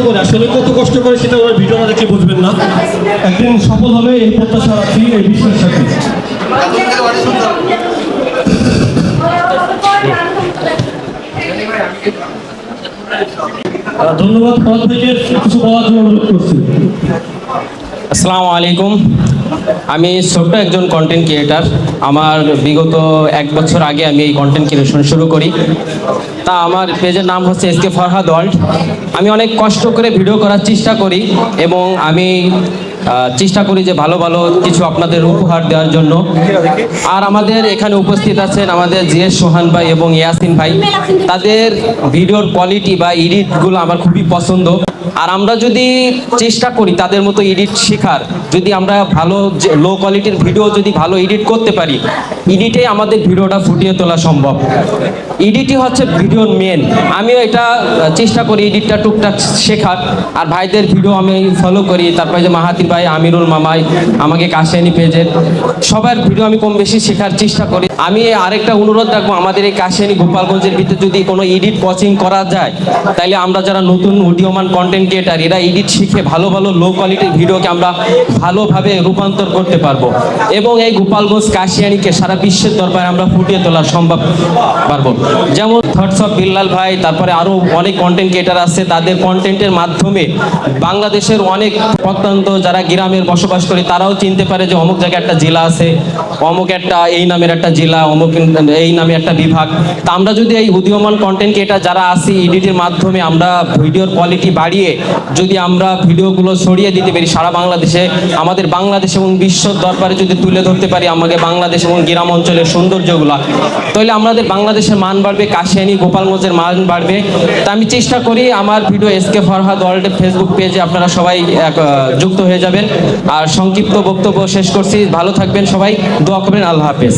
করে, আসলে কত কষ্ট করে সেটা ওরা ভিডিও না দেখলে বুঝবেন না। একদিন সফল হবে এই প্রত্যাশা রাখছি, এই বিশ্বাস রাখছি। ধন্যবাদ। ফরাদ ভাইকে কিছু বলার জন্য অনুরোধ করছি। আসসালামু আলাইকুম। আমি ছোট্ট একজন কন্টেন্ট ক্রিয়েটার। আমার বিগত 1 বছর আগে আমি এই কন্টেন্ট ক্রিয়েশন শুরু করি। তা আমার পেজের নাম হচ্ছে এসকে ফরহাদ ওয়ার্ল্ড। আমি অনেক কষ্ট করে ভিডিও করার চেষ্টা করি এবং আমি চেষ্টা করি যে ভালো ভালো কিছু আপনাদের উপহার দেওয়ার জন্য। আর আমাদের এখানে উপস্থিত আছেন আমাদের জিএস সোহান ভাই এবং ইয়াসিন ভাই। তাদের ভিডিওর কোয়ালিটি বা এডিটগুলো আমার খুবই পছন্দ। আর আমরা যদি চেষ্টা করি তাদের মতো এডিট শেখার, যদি আমরা ভালো লো কোয়ালিটির ভিডিও যদি ভালো এডিট করতে পারি, এডিটে আমাদের ভিডিওটা ফুটিয়ে তোলা সম্ভব। এডিটই হচ্ছে ভিডিওর মেন। আমিও এটা চেষ্টা করি এডিটটা টুকটাক শেখার। আর ভাইদের ভিডিও আমি ফলো করি। তারপরে যে মাহাতির ভাই, আমিরুল মামাই, আমাকে কাশিয়ানি পেজের সবার ভিডিও আমি কম বেশি শেখার চেষ্টা করি। আমি আরেকটা অনুরোধ রাখবো, আমাদের এই কাশিয়ানি গোপালগঞ্জের ভিতরে যদি কোনো এডিট কোচিং করা যায়, তাহলে আমরা যারা নতুন উদীয়মান কন্টেন্ট ক্রিয়েটার, এরা এডিট শিখে ভালো ভালো লো কোয়ালিটির ভিডিওকে আমরা ভালোভাবে রূপান্তর করতে পারবো এবং এই গোপালগঞ্জ কাশিয়ানিকে সারা বিশ্বের দরবারে আমরা ফুটিয়ে তোলা সম্ভব পারবো। যেমন থটস অফ বিল্লাল ভাই, তারপরে আরও অনেক কন্টেন্ট ক্রিয়েটার আছে। তাদের কন্টেন্টের মাধ্যমে বাংলাদেশের অনেক প্রত্যন্ত যারা গ্রামের বসবাস করে তারাও চিনতে পারে যে অমুক জায়গায় একটা জেলা আছে, অমুক একটা এই নামের একটা জেলা, অমুক এই নামে একটা বিভাগ। তা আমরা যদি এই উদীয়মান কন্টেন্ট ক্রিয়েটার যারা আছি, এডিটের মাধ্যমে আমরা ভিডিওর কোয়ালিটি বাড়িয়ে যদি আমরা ভিডিওগুলো ছড়িয়ে দিতে পারি সারা বাংলাদেশে, আমাদের বাংলাদেশ এবং বিশ্ব দরবারে যদি তুলে ধরতে পারি আমাকে বাংলাদেশ এবং গ্রাম অঞ্চলের সৌন্দর্যগুলো, তাহলে আমাদের বাংলাদেশের মান বাড়বে, কাশিয়ানি গোপালগঞ্জের মান বাড়বে। তা আমি চেষ্টা করি আমার ভিডিও এসকে ফরহাদ ওয়ার্ল্ডের ফেসবুক পেজে আপনারা সবাই যুক্ত হয়ে যাবেন। আর সংক্ষিপ্ত বক্তব্য শেষ করছি। ভালো থাকবেন সবাই, দোয়া করবেন। আল্লাহ হাফেজ।